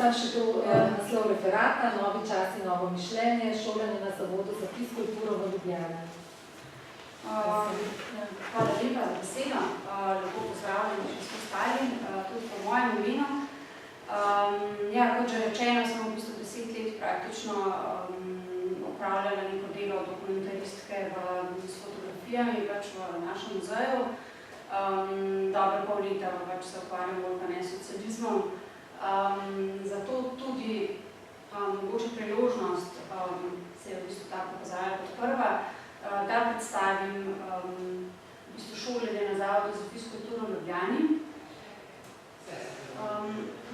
sam še to naslov referata, Novi časi, novo mišljenje, šolanje na Zavodu za fizkulturo v Ljubljani. Hvala lepa za besedo. Lepo pozdravljeni še s ostali, tudi po mojem imenu. Kot že rečeno, smo v bistvu 10 let praktično opravljali neko delo dokumentaristke s fotografijami v našem muzeju. Dobre pol leta se ukvarjamo bolj pa ne socializmom. Zato tudi mogoče priložnost se je v bistvu tako pokazala kot prva, da predstavim v bistvu šolanje na Zavodu za fizkulturo v Ljubljani.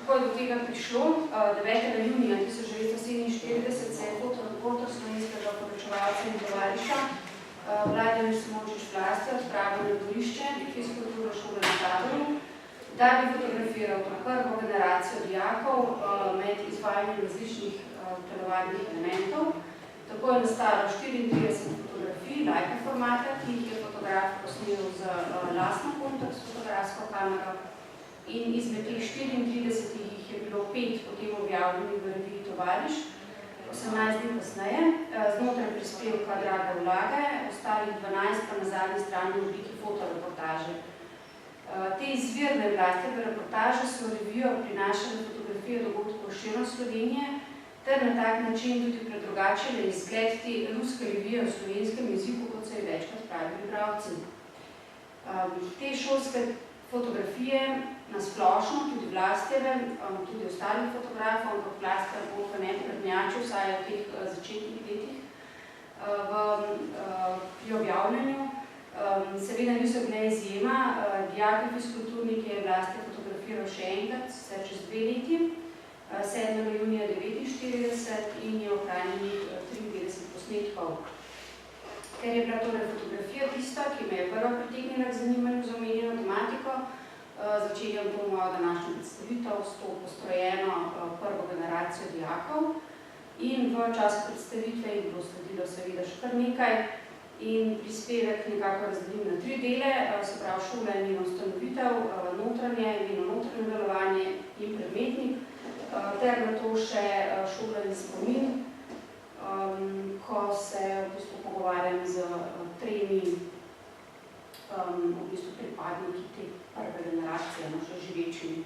Kako je do tega prišlo? 9. junija 1947 se je fotoreporter slovenskega poročevalca in tovariša Vladimir Simončič-Vlaste odpravil na dvorišče fizkulturo šole na Zavodu, da bi fotografiral prvo generacijo dijakov med izvajanjem različnih telovadnih elementov. Tako je nastalo 34 fotografij, Leica formata, ki jih je fotograf posnel z lastno kontakt s fotografsko kamero. In izmed teh 34 jih je bilo 5 potem objavljenih v reviji Tovariš, 18 dni kasneje, znotraj prispevka Draga vlage, ostalih 12 pa na zadnji strani v obliki fotoreportaže. Te izvirne vlastne reportaže so v revijo prinašale fotografije dogodkov širom Slovenije, ter na tak način tudi predrugačile izgled te ruske revije v slovenskem jeziku, kot so je večkrat pravili bralci. Te šolske fotografije na splošno, tudi Vlastjeve, tudi ostalih fotografov, ampak Vlastja bo pa ne prednjačil, vsaj v teh začetnih letih pri objavljanju. Seveda niso bile izjema, dijaki fizkulturniki je Vlastja fotografiral še enkrat, sicer čez 2 leti, 7. junija 1949 in je ohranjenih 53 posnetkov. Ker je bila torej fotografija tista, ki me je prva pritegnila k zanimanju za omenjeno tematiko, začenjam to mojo današnjo predstavitev s to postrojeno prvo generacijo dijakov in v času predstavitve je bilo sledilo seveda še kar nekaj in prispevek nekako razdelim na 3 dele, se pravi šola in njeno ustanovitev, njeno notranje delovanje in predmetnik, ter na to še šola in spomin, ko se v bistvu pogovarjam z 3 v bistvu pripadniki te prve generacije, še živečimi.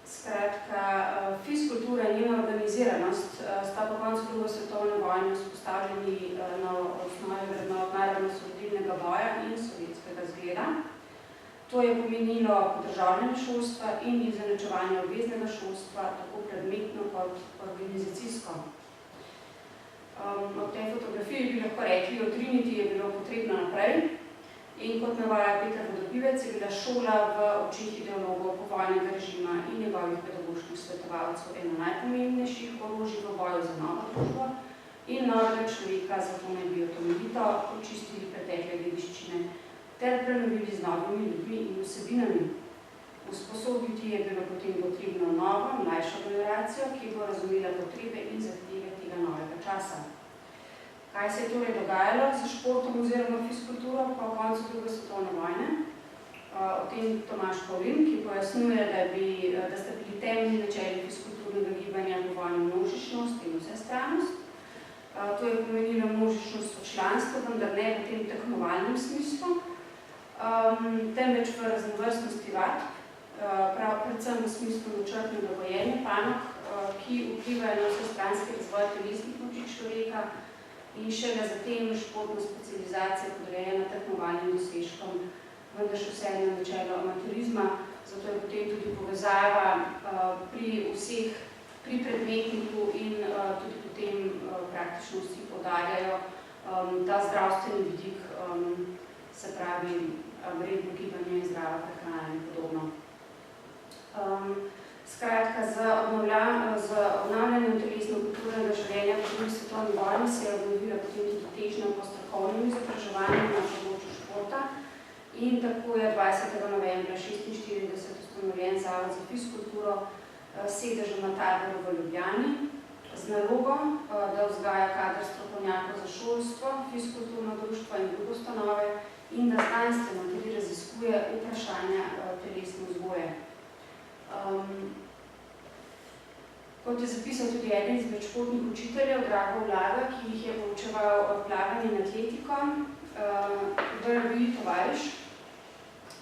Skratka, fizkultura in njena organiziranost sta po koncu druge svetovne vojne vzpostavljeni na osnovi vrednot narodno-osvobodilnega boja in sovjetskega zgleda. To je pomenilo podržavljanje šolstva in izenačevanje obveznega šolstva, tako predmetno kot organizacijsko. Ob tej fotografiji bi lahko rekli, odriniti je bilo potrebno naprej in kot navaja Peter Vodopivec, je bila šola v očih ideologov povojnega režima in njegovih pedagoških svetovalcev eno najpomembnejših orožij v boju za novo družbo in novega človeka, zato naj bi jo temeljito očistili pretekle dediščine ter prenovili z novimi ljudmi in vsebinami. Usposobiti je bilo potem potrebno novo, mlajšo generacijo, ki bo razumela potrebe in zahteve tega novega časa. Kaj se je torej dogajalo z športom oziroma fizkulturo po koncu druge svetovne vojne? O tem Tomaž Pavlin, ki pojasnjuje, da sta bili temeljni načeli fizkulturnega gibanja povojna množičnost in vsestranost. To je pomenilo množičnost v članstvu, vendar ne v tem tekmovalnem smislu, temveč v raznovrstnosti vadb, predvsem v smislu načrtnega gojenja panog, ki vplivajo na vsestranski razvoj telesnih moči človeka in šele zatem športna specializacija podrejena tekmovalnim dosežkom, vendar še vseeno načelo amaturizma, zato je potem tudi povezava pri predmetniku in tudi potem praktično vsi poudarjajo ta zdravstveni vidik, se pravi vredno gibanje in zdrava prehrana in podobno. Skratka, z obnavljanjem telesno-kulturnega življenja po drugi svetovni vojni se je obnovila potem tudi težnja po strokovnem izobraževanju na področju športa in tako je 20. novembra 1946 ustanovljen Zavod za fizkulturo s sedežem na Taboru v Ljubljani z nalogo, da vzgaja kader strokovnjakov za šolstvo, fizkulturno društvo in druge ustanove in da znanstveno tudi raziskuje vprašanja telesne vzgoje. Kot je zapisal tudi eden izmed športnih učiteljev, Drago Vlaga, ki jih je poučeval plavanje in atletiko, Vrvi tovariš.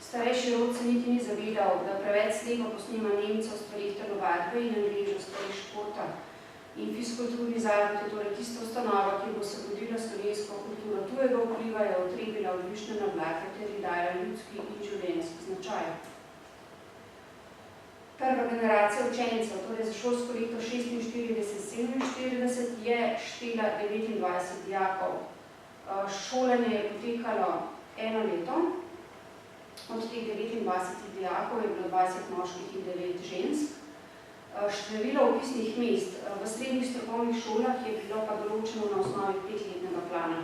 Starejši rod se niti ni zavedal, da preveč slepo posnema Nemcev stvarih telovadbe in Angležev stvarih športa. In fiskulturni zavod je torej tista ustanova, ki bo se vodila slovensko kulturo tujega vpliva, je otrebila odlične navlake ter ji dajala ljudski in življenjski značaj. Prva generacija učencev, torej za šolsko leto 46-47, je štela 29 dijakov. Šolanje je potekalo eno leto. Od teh 29 dijakov je bilo 20 moških in 9 žensk. Število vpisnih mest v srednjih strokovnih šolah je bilo pa določeno na osnovi 5-letnega plana.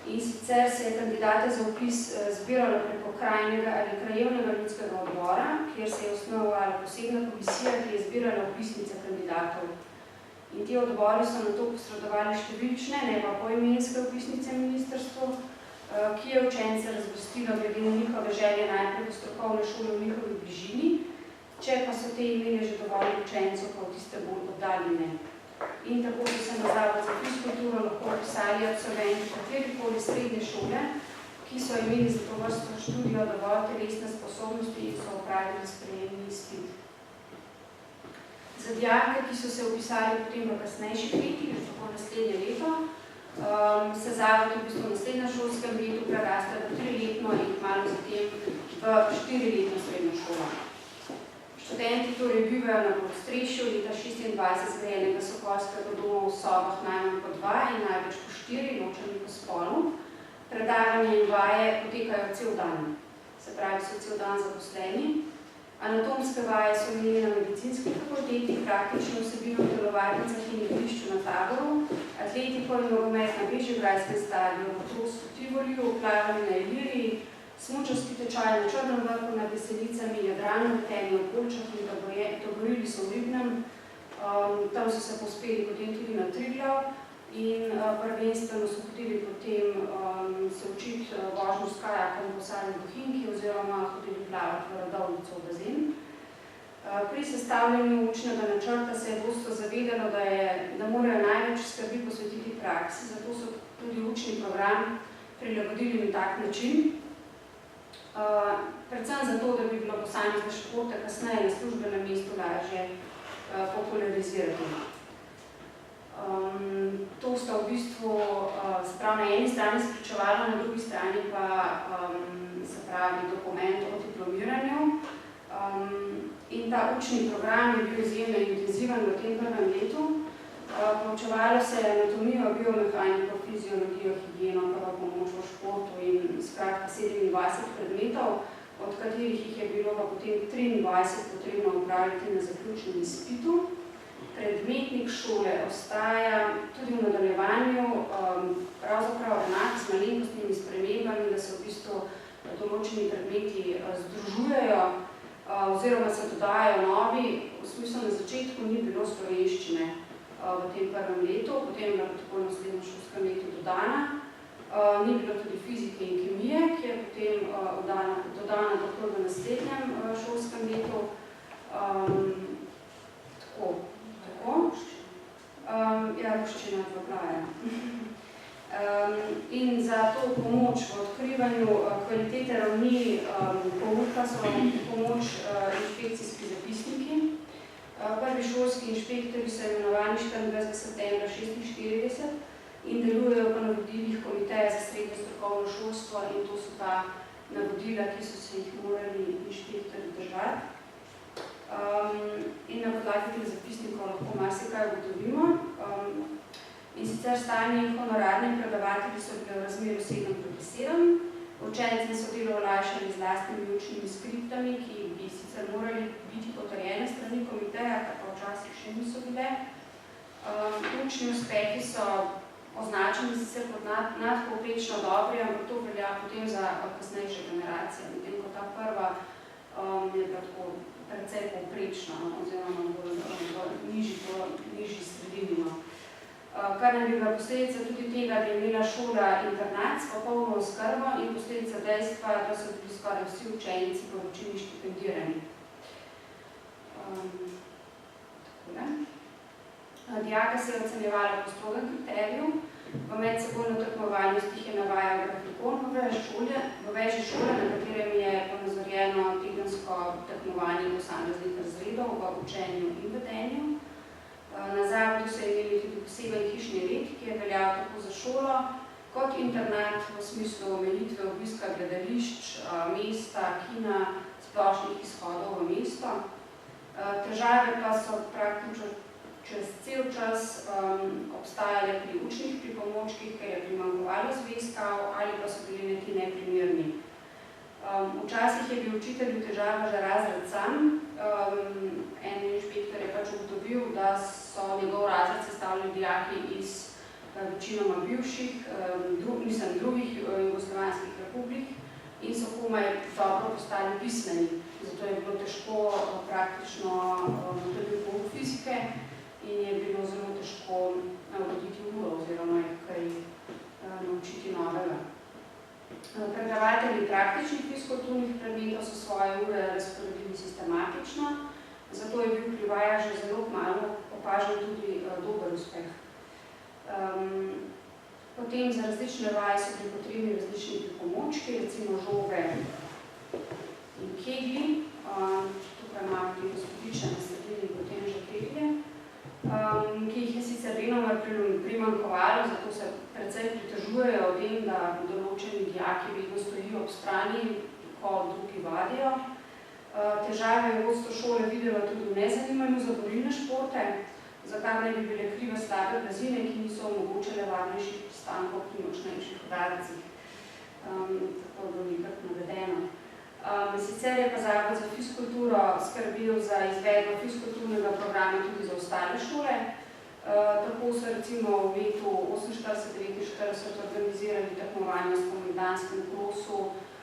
In sicer se je kandidate za vpis zbiralo preko krajnega ali krajevnega ljudskega odbora, kjer se je osnovala posebna komisija, ki je zbirala vpisnice kandidatov. In ti odbori so nato posredovali številčne, ne pa poimenske vpisnice ministrstvu, ki je učence razvrstilo glede na njihove želje najprej v strokovne šole v njihovi bližini, če pa so te imeli že dovolj učencev, pa v tiste bolj oddaljene. In tako so se na Zavod za fiskulturo lahko vpisali absolventi katerikoli srednje šole, ki so imeli za to vrsto študijo dovolj telesne sposobnosti in so opravili sprejemni izpit. Za dijake, ki so se vpisali potem v kasnejših letih, tako naslednje leto, se Zavod v bistvu v naslednjem šolskem letu prerastel v 3-letno in malo zatem v 4-letno srednjo šolo. Študenti torej bivajo na podstrešju leta 26 zgrajenega sokolskega doma v sobah najmanj po 2 in največ po 4, ločeni po spolu. Predavanje in vaje potekajo cel dan, se pravi so cel dan zaposleni. Anatomske vaje so imeli na medicinski fakulteti, praktično vsebino v telovadnicah in igrišču na Taboru, atletiko in nogomet na Bežigrajskem stadionu, v Trostu, Tivoliju, plavanje na Iliriji, smučarski tečaj na Črnem vrhu nad Veselicami, jadralno letenje v Poljčah in taborili so v Ribnem. Tam so se pospeli potem tudi na Triglav in prvenstveno so hodili potem se učiti vožnjo s kajakom po Savi Bohinjki oziroma hodili plavati v Radovnico v bazen. Pri sestavljanju učnega načrta se je vodstvo zavedalo, da morajo največ skrbi posvetiti praksi, zato so tudi učni program prilagodili na tak način. Predvsem zato, da bi bilo posamezne športe kasneje na službenem mestu lažje popularizirati. To sta v bistvu na eni strani spričevala, na drugi strani pa se pravi dokument o diplomiranju. In ta učni program je bil izjemno intenziven v tem prvem letu. Poučevalo se je anatomijo, biomehaniko, fiziologijo, higieno, prvo pomoč v športu in skratka 27 predmetov, od katerih jih je bilo pa potem 23 potrebno upraviti na zaključnem izpitu. Predmetnik šole ostaja tudi v nadaljevanju pravzaprav enak z malenkostnimi spremembami, da se v bistvu določeni predmeti združujejo oziroma se dodajajo novi. V smislu na začetku ni bilo slovenščine v tem prvem letu, potem je bila tako v naslednjem šolskem letu dodana. Ni bilo tudi fizike in kemije, ki je potem dodana tako v naslednjem šolskem letu. Ja, ruščina dvoplaja. In za to pomoč v odkrivanju kvalitete ravni pouka so pomoč inšpekcijski zapisniki. Prvi šolski inšpektori so imenovani 24. septembra 1946 in delujejo po navodilih Komiteja za srednje strokovno šolstvo in to so ta navodila, ki so se jih morali inšpektori držati. In na podlagi teh zapisnikov lahko marsikaj ugotovimo. In sicer stalni in honorarni predavatelji so bili v razmerju 7:7. Učencem so delo olajšali z lastnimi učnimi skriptami, ki bi sicer morali biti potrjene strani komiteja, kar pa včasih še niso bile. Učni uspehi so označeni sicer kot nadpovprečno dobri, ampak to velja potem za kasnejše generacije. Medtem ko ta prva je bila tako precej povprečna oziroma v nižji sredini. Kar nam bi bila posledica tudi tega, da je imela šola internat s popolno oskrbo in posledica dejstva, da so bili skoraj vsi učenci po večini štipendirani. Takole. Dijake se je ocenjevala po strogem kriteriju, v medsebojno tekmovalnostih je navajal grafikon v veži šole, na katerem je ponazorjeno tedensko tekmovanje posameznih razredov v učenju in vedenju. Na zavodu so imeli tudi poseben hišni red, ki je veljal tako za šolo, kot internat v smislu omejitve obiska gledališč, mesta, kina, splošnih izhodov v mesto. Težave pa so praktično čez cel čas obstajale pri učnih pripomočkih, ker je primanjkovalo zvezkov ali pa so bili neki neprimerni. Včasih je bil učitelju težava že razred sam. En inšpektor je pač ugotovil, da so njegov razred sestavljali dijaki iz večinoma bivših, drugih jugoslovanskih republik in so komaj dobro postali pismeni. Zato je bilo težko praktično tudi pouk fizike in je bilo zelo težko voditi uro oziroma kaj naučiti novega. Predavatelji praktičnih fiskulturnih predmetov so svoje ure razporedili sistematično, zato je bil pri vajah že zelo kmalu opažen tudi dober uspeh. Potem za različne vaje so bili potrebni različni pripomočki, recimo žoge in kegli. Tukaj imamo tudi gospodiče na sredini in potem že keglje, ki jih je sicer venomer primanjkovalo, zato se precej pritožujejo o tem, da določeni dijaki vedno stojijo ob strani, ko drugi vadijo. Težave je vodstvo šole videlo tudi v nezanimanju za borilne športe, za kar naj bi bile krive slabe blazine, ki niso omogočile varnejših pristankov pri močnejših udarcih. Tako je bilo nekako navedeno. Sicer je pa Zavod za fiskulturo skrbel za izvedbo fiskulturnega programa tudi za ostale šole. Tako so recimo v letu 1948-1949 organizirali tekmovanje v spomladanskem krosu,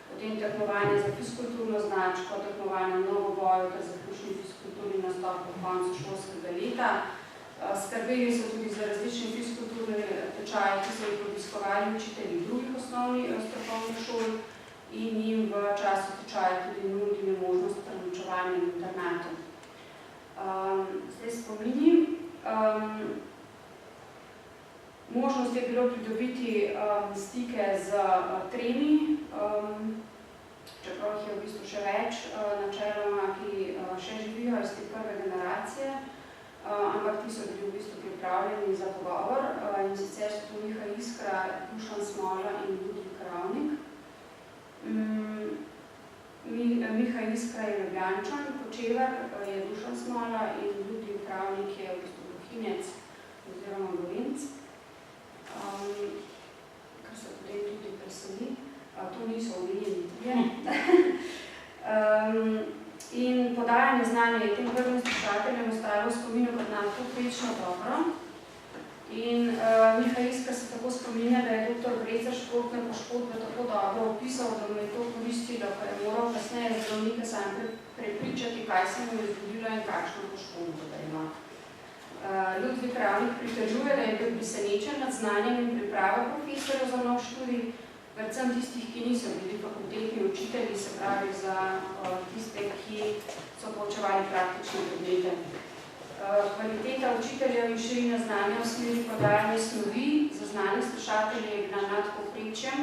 potem tekmovanje za fiskulturno značko, tekmovanje v novoboju ter zaključni fiskulturni nastop po koncu šolskega leta. Skrbeli so tudi za različne fiskulturne tečaje, ki so jih obiskovali učitelji drugih osnovnih strokovnih šol in jim v času tečaja tudi nudili možnost prenočevanja v internatu. Zdaj spominim. Možnost je bilo pridobiti stike z tremi, čeprav jih je v bistvu še več, načeloma, ki še živijo iz te prve generacije, ampak ti so bili v bistvu pripravljeni za pogovor in sicer so tu Miha Iskra, Dušan Smola in Ludvik Ravnik. Miha Iskra je Ljubljančan, Kočevar je Dušan Smola in Ludvik Ravnik je v bistvu Bohinjec oziroma Gorenc, kar se potem tudi preseli. To niso omenjeni trije. In podajanje znanja je tem prvim slušateljem ostalo v spominu kot nadpovprečno dobro. In Miha Iskra se tako spominja, da je dr. Brecer športne poškodbe tako dobro opisal, da mu je to koristilo, ko je moral kasneje zdravnike sam prepričati, kaj se mu je zgodilo in kakšno poškodbo da ima. Ludvik Ravnik pritožuje, da je bil presenečen nad znanjem in pripravo profesorjev za nov študij, predvsem tistih, ki niso bili fakultetni učitelji, se pravi za tiste, ki so poučevali praktične predmete. Kvaliteta učiteljev in širina znanja v smeri podajanja snovi za znanje slušatelje je bila nad povprečjem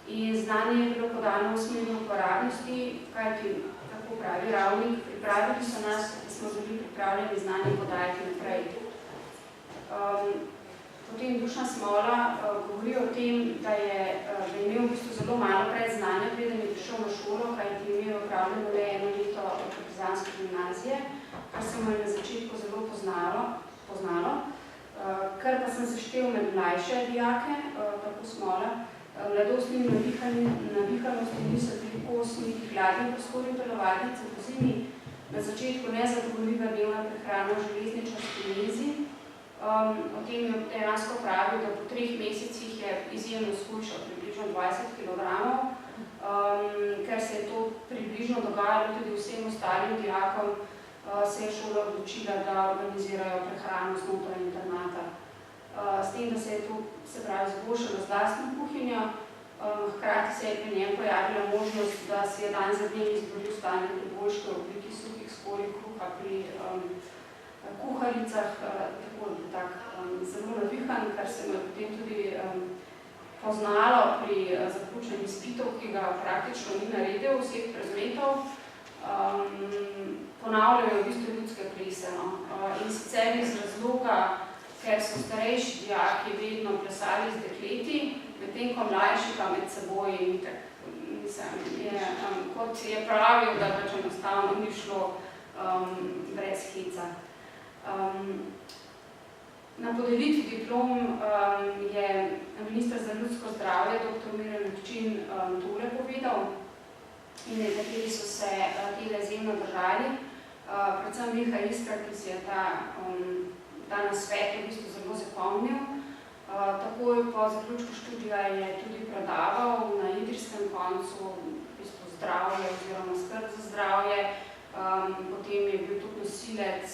in znanje je bilo podano v smeri uporabnosti, kajti, tako pravi Ravnik, pripravili so nas, da smo bili pripravljeni znanje podajati naprej. Potem Dušan Smola govori o tem, da je imel v bistvu zelo malo predznanja, preden je prišel na šolo, kajti je imel opravljeno le eno leto partizanske gimnazije, kar se mu je na začetku zelo poznalo. Ker pa sem seštel med mlajše dijake, tako Smola, mladostni navihanosti niso bili kos niti hladni prostori telovadnice po zimi, na začetku nezadovoljiva dnevna prehrana v železničarski menzi. O tem je dejansko pravil, da po 3 mesecih je izjemno shujšal, približno 20 kg, ker se je to približno dogajalo tudi vsem ostalim dijakom, se je šola odločila, da organizirajo prehrano znotraj internata. S tem, da se je to, se pravi, izboljšalo z lastno kuhinjo, hkrati se je pri njem pojavila možnost, da si je dan za dnem izboril stanje priboljške v obliki suhih skorij kruha pri kuharicah, tako da navdihan, kar se me potem tudi poznalo pri zaključenju izpitov, ki ga praktično ni naredil vseh predmetov, ponavljajo v bistvu ljudske plese. No. In sicer iz razloga, ker so starejši dijaki vedno plesali z dekleti, medtem ko mlajši pa med seboj kot je pravil, da pač enostavno ni šlo brez heca. Na podelitvi diplom je minister za ljudsko zdravje, dr. Miran Lučin, tole povedal in nekateri so se tega izjemno držali. Predvsem Miha Iskra, ki si je ta nasvet v bistvu zelo zapomnil. Takoj po zaključku študija je tudi predaval na idrijskem koncu v bistvu zdravje oziroma skrb za zdravje. Potem je bil tudi nosilec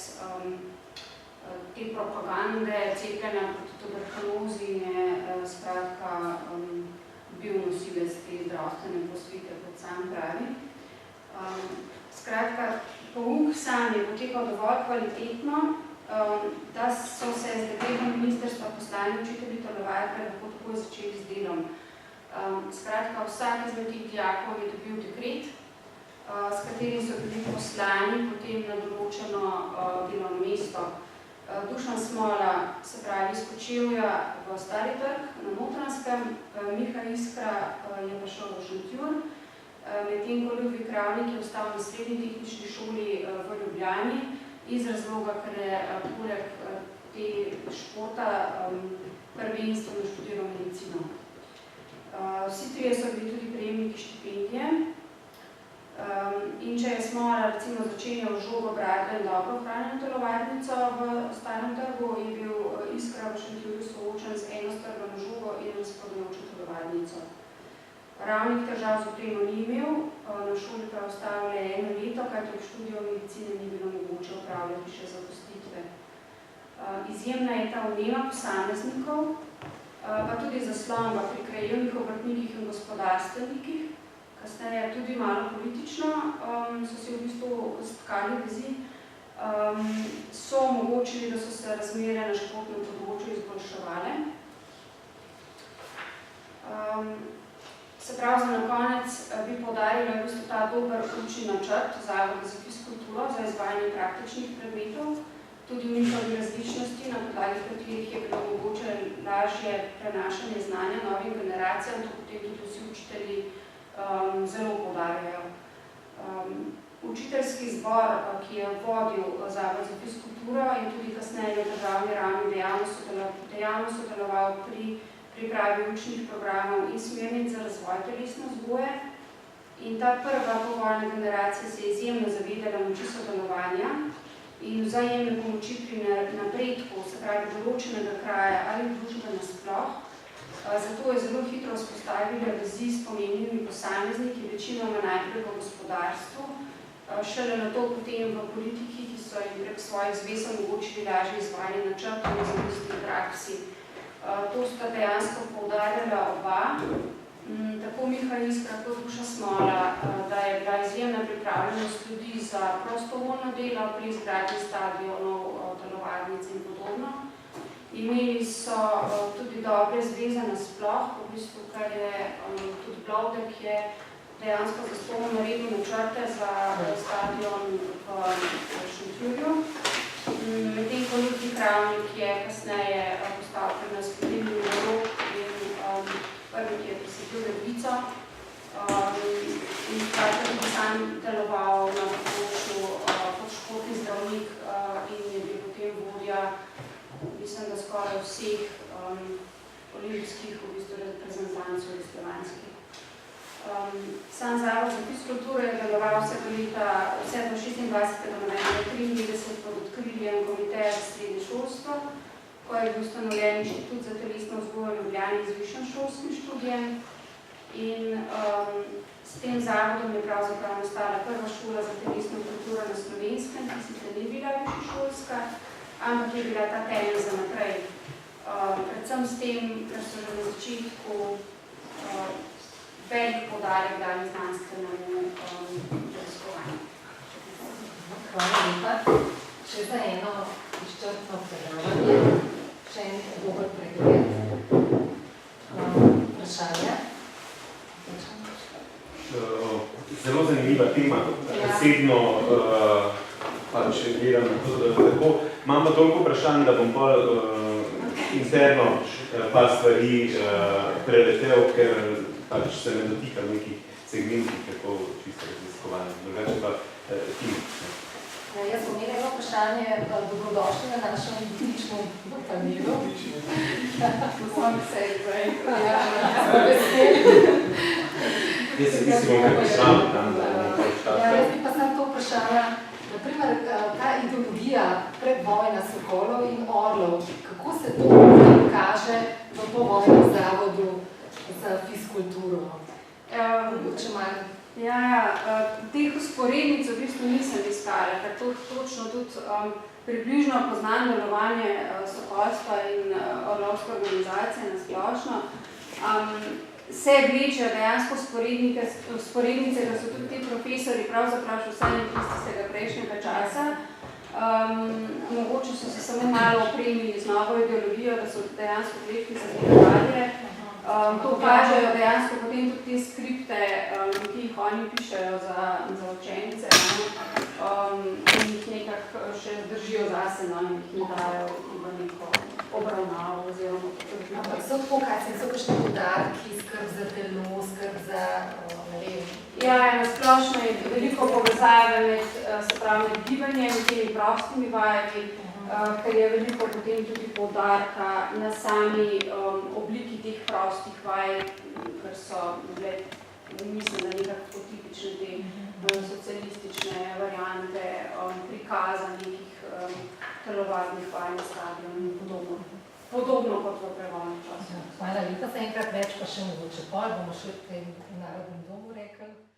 te propagande, cepljenja proti tuberkulozi in je skratka bil nosilec te zdravstvene posvete, kot sam pravi. Skratka, pouk sam je potekal dovolj kvalitetno, da so se z dekretom ministrstva poslani učitelji telovadbe lahko takoj začeli z delom. Skratka, vsak izmed teh dijakov je dobil dekret, s katerim so bili poslani potem na določeno delovno mesto. Dušan Smola, se pravi iz Kočevja v Stari trg na Notranjskem, Miha Iskra je pa šel v Šentjur, medtem ko Ludvik Ravnik je ostal na srednji tehnični šoli v Ljubljani, iz razloga, ker je poleg te športa prvenstveno študiral medicino. Vsi trije so bili tudi prejemniki štipendije. In če je Smola recimo začenjal žogo Bradlja in dobro ohranjeno telovadnico v Starem trgu, je bil Iskra v Šentjurju soočen z enostrgano žogo in razpadajočo telovadnico. Ravnik težav z opremo ni imel, na šoli pa ostalo le 1 leto, kajti ob študiju medicine ni bilo mogoče opravljati še zaposlitve. Izjemna je ta vnema posameznikov, pa tudi zaslomba pri krajevnih obrtnikih in gospodarstvenikih, kasneje tudi malo politično, so se v bistvu stkali vezi, so omogočili, da so se razmere na športnem področju izboljševale. Se pravi, za na konec bi poudarila v bistvu ta dober učni načrt Zavoda za fizkulturo za izvajanje praktičnih predmetov, tudi v njihovi različnosti, na podlagi katerih je bilo mogoče lažje prenašanje znanja novim generacijam, to potem tudi vsi učitelji zelo poudarjajo. Učiteljski zbor, ki je vodil Zavod za fizkulturo in tudi kasneje na državni ravni dejavno sodeloval pri pripravi učnih programov in smernic za razvoj telesne vzgoje. In ta prva povojna generacija se je izjemno zavedala moči sodelovanja in vzajemne pomoči pri napredku, se pravi določenega kraja ali družbe nasploh. Zato je zelo hitro vzpostavila vezi s pomembnimi posamezniki, večinoma najprej v gospodarstvu, šele nato potem v politiki, ki so jim prek svojih zvez omogočili lažje izvajanje načrtov in zamislih praksi. To sta dejansko poudarjala oba, tako Miha Iskra kot Duša Smola, da je bila izjemna pripravljenost ljudi za prostovoljno delo pri izgradnji stadionov, telovadnic in podobno. Imeli so tudi dobre zveze nasploh, v bistvu, kar je tudi Blovdek je dejansko zastonil naredil načrte za stadion v Šentjurju. Medtem ko Ludvik Ravnik je kasneje postal pri nas vodilni urolog in prvi, ki je presedil Ledvico in tudi sam deloval na področju kot športni zdravnik in je bil potem vodja, mislim, da skoraj vseh olimpijskih v bistvu reprezentancij jugoslovanskih. Sam Zavod za fizkulturo je deloval vse do 26. novembra 1993 pod odkriljem Komiteja za srednje šolstvo, ko je bil ustanovljen Inštitut za telesno vzgojo v Ljubljani z višjim šolskim študijem. In s tem zavodom je pravzaprav nastala prva šola za telesno kulturo na Slovenskem, ki sicer ni bila višješolska, ampak je bila ta temelj za naprej. Predvsem s tem, ker so že na začetku velik poudarek dali znanstvenemu raziskovanju. Hvala lepa. Še za eno izčrpno predavanje, še en dober pregled. zanimiva tema. Osebno pač gledam tako. Imam pa toliko vprašanj, da bom pa interno par stvari preletel, ker pač se ne dotikam nekih segmentih, tako čisto raziskovalnih. Drugače pa tim. Jaz bom imela eno vprašanje, dobrodošli na našem političnem panelu. Sam sebi, zdaj. Jaz si bom kaj postavil tam, da nekaj časa. Jaz bi pa sem to vprašala, naprimer, ta ideologija predvojna Sokolov in Orlov, kako se to kaže v povojnem zavodu za fizkulturo? Teh usporednic v bistvu nisem iskala, ker točno tudi približno poznam delovanje sokolstva in orlovske organizacije na splošno. Se vlečejo dejansko usporednice, da so tudi ti profesori pravzaprav še vsaj nekaj tistega prejšnjega časa. Mogoče so se samo malo opremili z novo ideologijo, da so dejansko vlečki za te dalje. To kažejo dejansko potem tudi te skripte, ki jih oni pišejo za učence, in jih nekako še držijo zase, in jih ne dajo v neko obravnavo oziroma potrebno. Ampak so tako, kaj so kakšni podatki, skrb za telo, skrb za, ne vem? Ja, na splošno je veliko povezave med gibanjem, temi prostimi vajami, ker je veliko potem tudi poudarka na sami obliki teh prostih vaj, ker so bile, mislim, da nekako tipične te socialistične variante prikaza nekih telovadnih vaj na stadionu in podobno. Podobno kot v prevojnem času. Hvala lepa, za enkrat več pa še mogoče pol, bomo še v tem narodnem domu rekli.